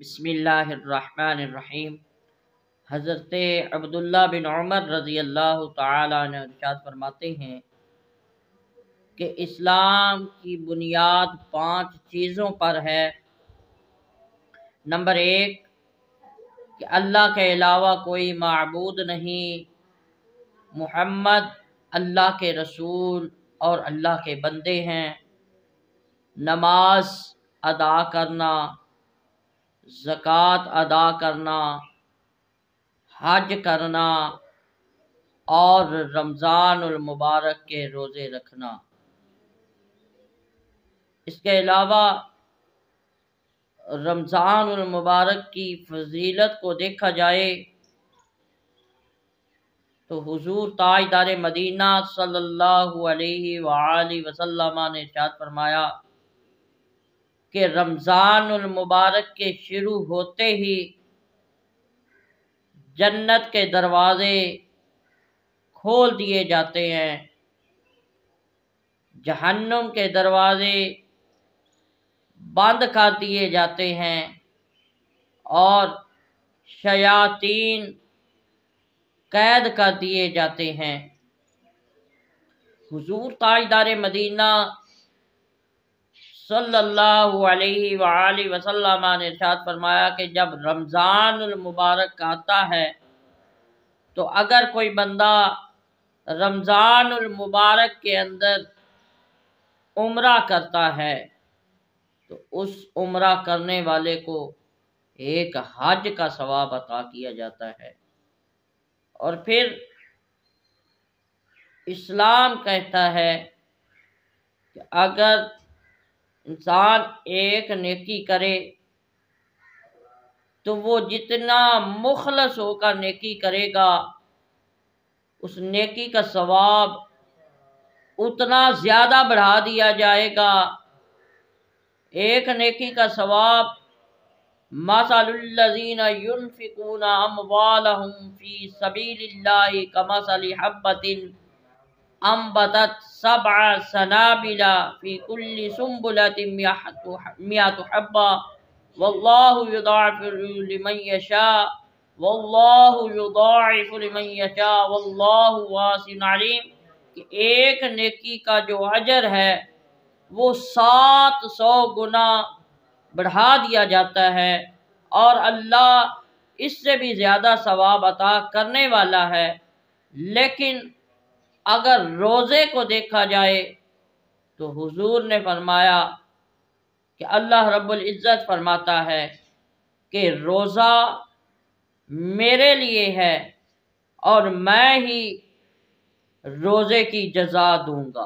بسم اللہ الرحمن الرحیم۔ حضرت عبداللہ بن عمر رضی اللہ تعالیٰ عنہ ارشاد فرماتے ہیں کہ اسلام کی بنیاد 5 چیزوں پر ہے۔ نمبر 1 کہ اللہ کے علاوہ کوئی معبود نہیں، محمد اللہ کے رسول اور اللہ کے بندے ہیں۔ نماز ادا کرنا، زکوٰۃ ادا کرنا، حج کرنا اور رمضان المبارک کے روزے رکھنا۔ اس کے علاوہ رمضان المبارک کی فضیلت کو دیکھا جائے تو حضور تاجدار مدینہ صلی اللہ علیہ وآلہ وسلم نے ارشاد فرمایا کہ رمضان المبارک کے شروع ہوتے ہی جنت کے دروازے کھول دیے جاتے ہیں، جہنم کے دروازے بند کر دیے جاتے ہیں اور شیاطین قید کر دیے جاتے ہیں۔ حضور تاجدار مدینہ صلی اللہ علیہ وآلہ وسلم نے ارشاد فرمایا کہ جب رمضان المبارک آتا ہے تو اگر کوئی بندہ رمضان المبارک کے اندر عمرہ کرتا ہے تو اس عمرہ کرنے والے کو ایک حج کا ثواب عطا کیا جاتا ہے۔ اور پھر اسلام کہتا ہے کہ اگر انسان ایک نیکی کرے تو وہ جتنا مخلص ہو کر نیکی کرے گا اس نیکی کا ثواب اتنا زیادہ بڑھا دیا جائے گا۔ ایک نیکی کا ثواب مثل الذین ينفقون اموالهم فی سبیل اللہ کمثل حبۃ انبتت 7 سنابل فی کل سنبلۃ 100 حبۃ واللہ یضاعف لمن یشاء واللہ واسع علیم۔ کہ ایک نیکی کا جو اجر ہے وہ 700 گنا بڑھا دیا جاتا ہے اور اللہ اس سے بھی زیادہ ثواب عطا کرنے والا ہے۔ لیکن اگر روزے کو دیکھا جائے تو حضور نے فرمایا کہ اللہ رب العزت فرماتا ہے کہ روزہ میرے لیے ہے اور میں ہی روزے کی جزا دوں گا۔